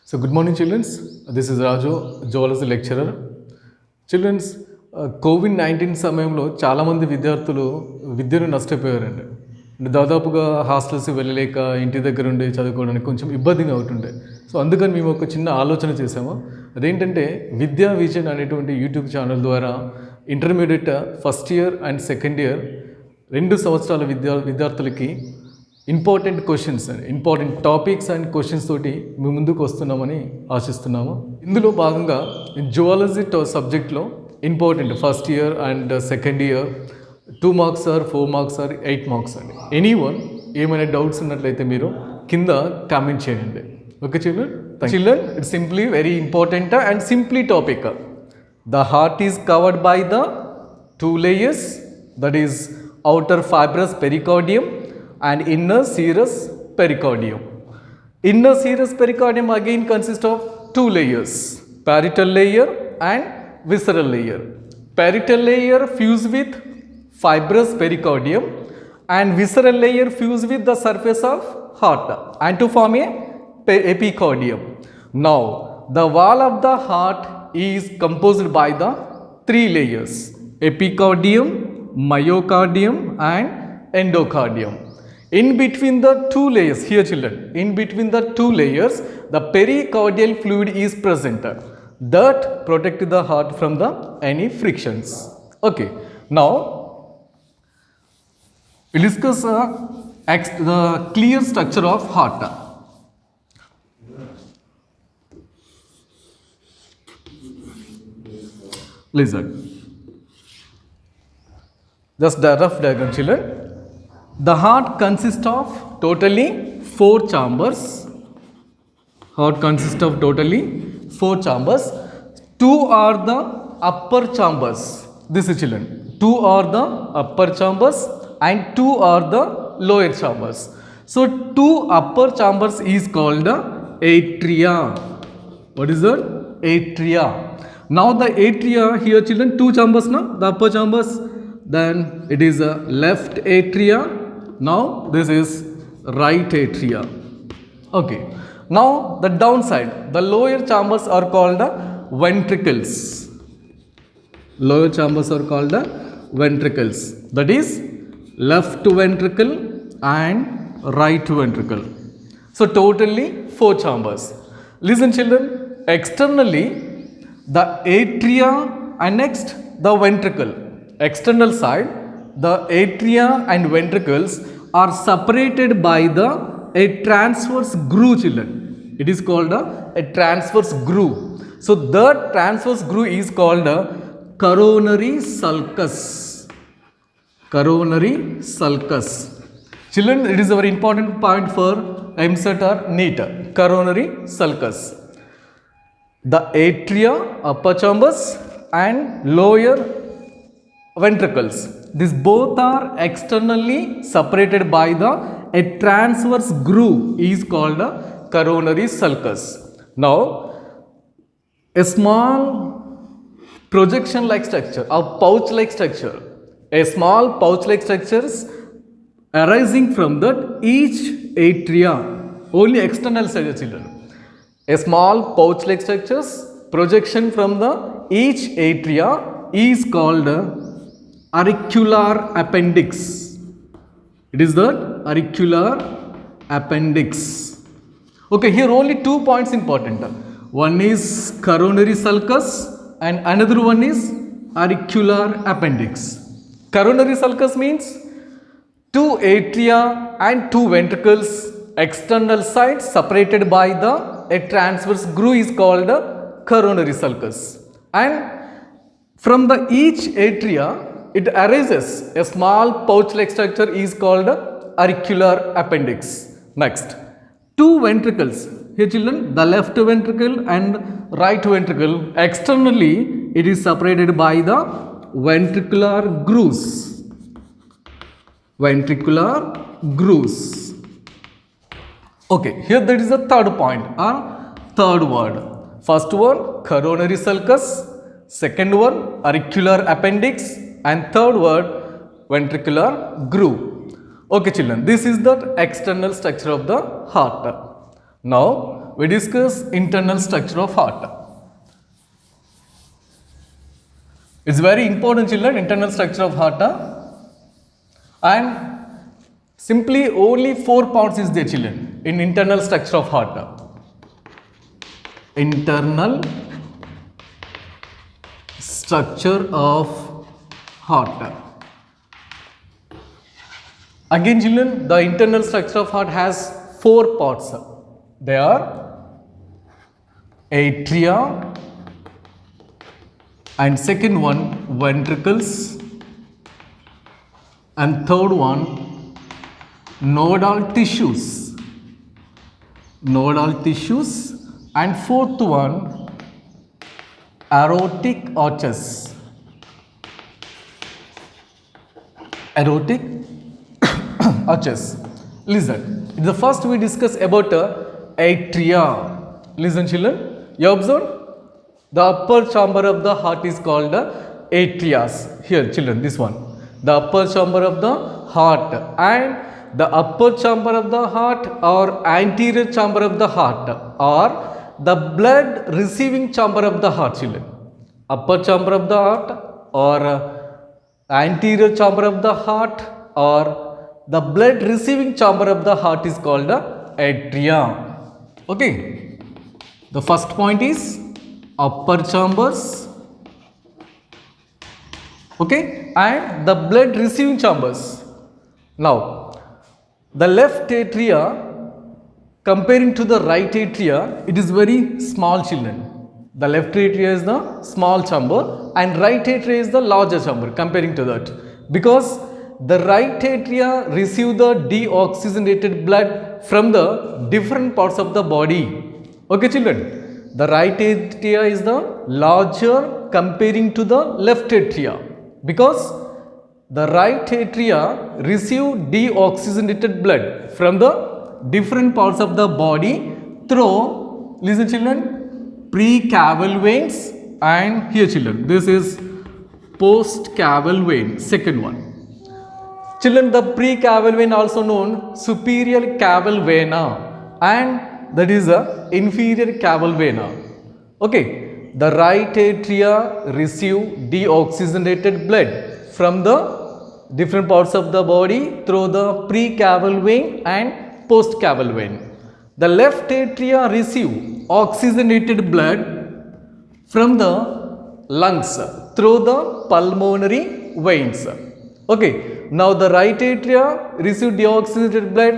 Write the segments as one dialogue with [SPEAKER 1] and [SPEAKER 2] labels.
[SPEAKER 1] So good morning children. This is Raju, zoology lecturer. Children, COVID-19 సమయంలో చాలామంది విద్యార్థులు విద్యను నష్టపోయారండి. దాదాపుగా హాస్టల్స్కి వెళ్ళలేక ఇంటి దగ్గర ఉండి చదువుకోవడానికి కొంచెం ఇబ్బందిగా అవుతుండే. సో అందుకని మేము ఒక చిన్న ఆలోచన చేసాము. అదేంటంటే విద్యా విజన్ అనేటువంటి యూట్యూబ్ ఛానల్ ద్వారా intermediate first year and second year 2 సంవత్సరాల విద్యార్థులకి important questions and important topics and questions తోటి మేము ముందుకు వస్తున్నామని ఆశిస్తున్నాము. ఇందులో భాగంగా జువాలజీ సబ్జెక్ట్లో important first year and second year 2 marks or 4 marks or 8 marks అండి. ఎనీవన్ ఏమైనా డౌట్స్ ఉన్నట్లయితే మీరు కింద కామెంట్ చేయండి. Okay children, it's simply very important and simply topic. The heart is covered by the 2 layers, that is outer fibrous pericardium and inner serous pericardium. Inner serous pericardium again consists of 2 layers, parietal layer and visceral layer. Parietal layer fused with fibrous pericardium and visceral layer fused with the surface of heart and to form a epicardium. Now the wall of the heart is composed by the 3 layers, epicardium, myocardium and endocardium. In between the 2 layers, here children, in between the 2 layers, the pericardial fluid is present that protect the heart from the any frictions. Okay, now we'll discuss the clear structure of heart. Listen, just the rough diagram children. The heart consists of totally 4 chambers. Heart consists of totally 4 chambers. 2 are the upper chambers. This is children. 2 are the upper chambers and 2 are the lower chambers. So 2 upper chambers is called atria. What is that? Atria. Now the atria here children, 2 chambers now, the upper chambers. Then it is a left atria. Now this is right atria. Okay. Now the downside, the lower chambers are called ventricles. Lower chambers are called ventricles. That is left ventricle and right ventricle. So totally 4 chambers. Listen children, externally the atria and next the ventricle. External side, the atria and ventricles are separated by a transverse groove children. It is called a transverse groove. So the transverse groove is called coronary sulcus. Coronary sulcus. Children, it is a very important point for EAMCET or NEET. Coronary sulcus. The atria, upper chambers and lower ventricles, these both are externally separated by a transverse groove is called a coronary sulcus. Now a small projection like structure or pouch like structure, a small pouch like structures arising from that each atria, only external side children, a small pouch like structures projection from the each atria is called auricular appendix. It is the auricular appendix. Okay, here only 2 points important. One is coronary sulcus and another one is auricular appendix. Coronary sulcus means 2 atria and 2 ventricles, external side separated by a transverse groove is called coronary sulcus, and from the each atria it arises a small pouch like structure is called auricular appendix. Next, 2 ventricles. Here children, the left ventricle and right ventricle, externally it is separated by the ventricular grooves. Ventricular grooves. Okay, here that is the third point or third word. First one coronary sulcus, second one auricular appendix, and third word ventricular groove. Okay children, this is the external structure of the heart. Now we discuss internal structure of heart. It's very important, children, internal structure of heart. And simply only 4 parts is there, children, in internal structure of heart. Internal structure of heart. Again, children, the internal structure of heart has 4 parts. They are atria, and second one ventricles, and third one nodal tissues, and fourth one aortic arches. Aortic arches. Listen, the first we discuss about atria. Listen, children, you observe the upper chamber of the heart is called atrias. Here, children, this one, the upper chamber of the heart, and the upper chamber of the heart or anterior chamber of the heart or the blood receiving chamber of the heart, children. Upper chamber of the heart or anterior chamber of the heart or the blood receiving chamber of the heart is called atria. Okay, the first point is upper chambers, okay, and the blood receiving chambers. Now, the left atria comparing to the right atria, it is very small, children. The left atria is the small chamber and right atria is the larger chamber comparing to that, because the right atria receive the deoxygenated blood from the different parts of the body. Okay, children, the right atria is the larger comparing to the left atria, because the right atria receive deoxygenated blood from the different parts of the body through, listen, children, pre-caval veins, and here, children, this is post-caval vein, second one. Children, the pre-caval vein also known superior caval vena, and that is a inferior caval vena. Okay, the right atria receive deoxygenated blood from the different parts of the body through the pre-caval vein and post-caval vein. The left atria receive oxygenated blood from the lungs through the pulmonary veins. Okay, now the right atria receive deoxygenated blood,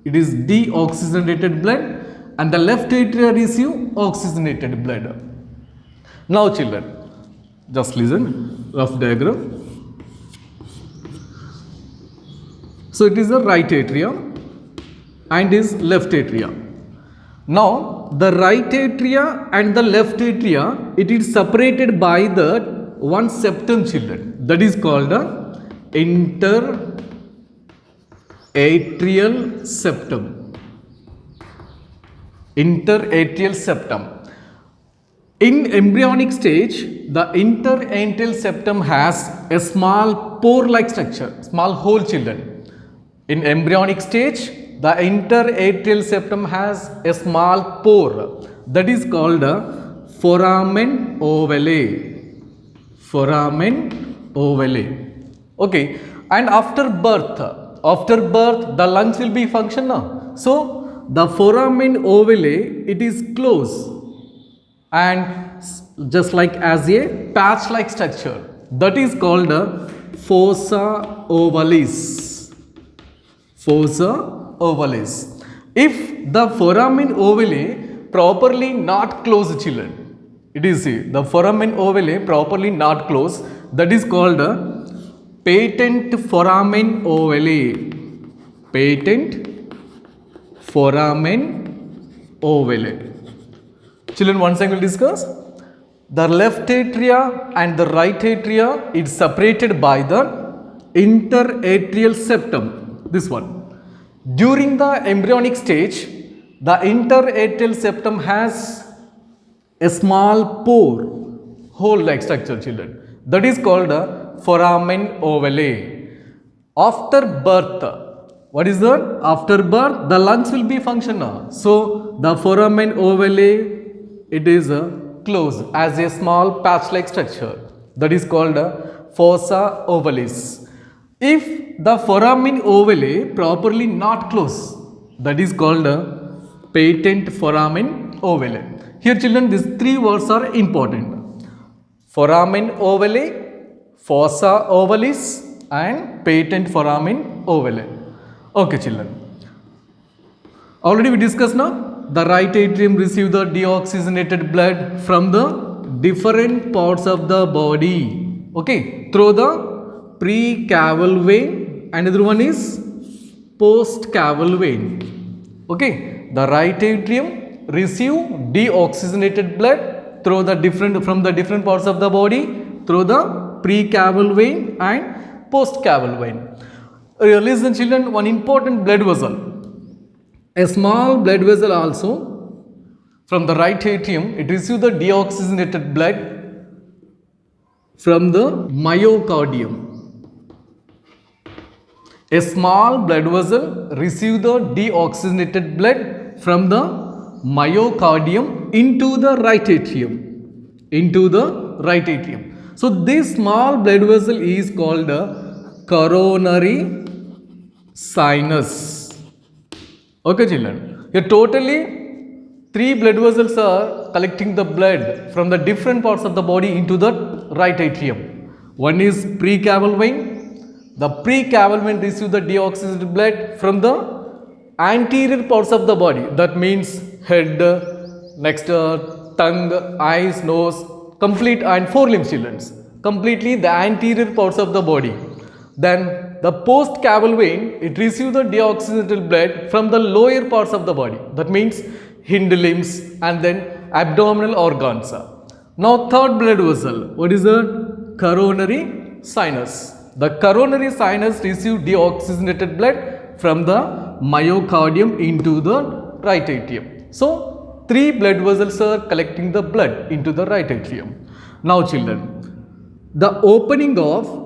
[SPEAKER 1] it is deoxygenated blood, and the left atria receive oxygenated blood. Now, children, just listen, rough diagram. So it is the right atria and is left atria. Now the right atria and the left atria, it is separated by the one septum, children, that is called the interatrial septum. Interatrial septum. In embryonic stage, the interatrial septum has a small pore-like structure, small hole, children. In embryonic stage, the interatrial septum has a small pore that is called a foramen ovale. Foramen ovale. Okay, and after birth, the lungs will be function now. So the foramen ovale, it is closed and just like as a patch-like structure, that is called a fossa ovalis. Fossa ovalis. If the foramen ovale properly not closed, children, it is the foramen ovale properly not closed, that is called a patent foramen ovale. Patent foramen ovale. Children, once I will discuss. The left atria and the right atria is separated by the interatrial septum. This one. During the embryonic stage, the interatrial septum has a small pore, hole-like structure, children. That is called a foramen ovale. After birth, What is that? After birth, the lungs will be functional. So the foramen ovale, it is closed as a small patch-like structure. That is called fossa ovalis. If the foramen ovale properly not closed, that is called patent foramen ovale. Here children, these three words are important. Foramen ovale, fossa ovalis and patent foramen ovale. Okay children. Already we discussed now. The right atrium receives the deoxygenated blood from the different parts of the body. Okay. Through the pre-caval vein. Another one is post-caval vein. Okay. The right atrium receive deoxygenated blood through the different parts of the body through the pre-caval vein and post-caval vein. Listen children, one important blood vessel. A small blood vessel also from the right atrium, it receives the deoxygenated blood from the myocardium. A small blood vessel receives the deoxygenated blood from the myocardium into the right atrium. Into the right atrium. So this small blood vessel is called the coronary sinus. Okay children, here totally 3 blood vessels are collecting the blood from the different parts of the body into the right atrium. One is pre-caval vein. The pre-caval vein receives the deoxygenated blood from the anterior parts of the body. That means head, next tongue, eyes, nose, complete and 4 limbs children. Completely the anterior parts of the body. Then the post-caval vein, it receives the deoxygenated blood from the lower parts of the body. That means hind limbs and then abdominal organs. Now third blood vessel, what is that? Coronary sinus. The coronary sinus receives deoxygenated blood from the myocardium into the right atrium. So 3 blood vessels are collecting the blood into the right atrium. Now children, the opening of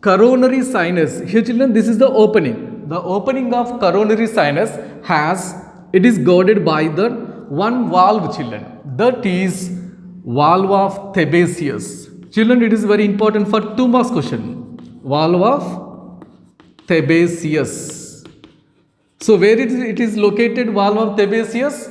[SPEAKER 1] coronary sinus, here children, this is the opening. The opening of coronary sinus it is guarded by the one valve children. That is valve of Thebesius. Children, it is very important for 2 marks question. Valve of Thebesius. So where it is located, valve of Thebesius?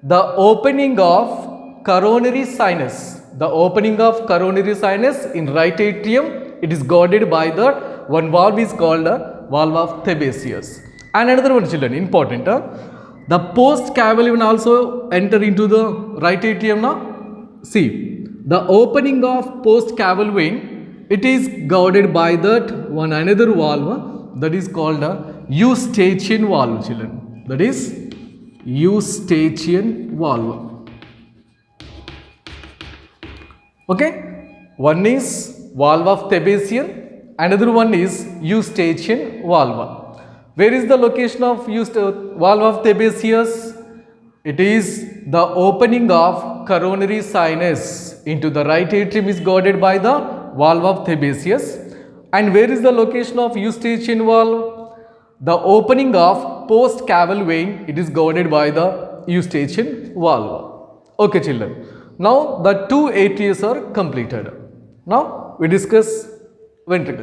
[SPEAKER 1] The opening of coronary sinus. The opening of coronary sinus in right atrium, it is guarded by the one valve is called valve of Thebesius. And another one children, important. The post-caval vein also enter into the right atrium now. See, the opening of post-caval vein, it is guarded by that one another valve that is called Eustachian valve children. That is Eustachian valve. Okay, one is valve of Thebesian, another one is Eustachian valve. Where is the location of valve of Thebesius? It is the opening of coronary sinus into the right atrium is guarded by the valve of Thebesius. And where is the location of Eustachian valve? The opening of post-caval vein, it is guarded by the Eustachian valve. Okay children. Now the 2 atrias are completed. Now we discuss ventricle.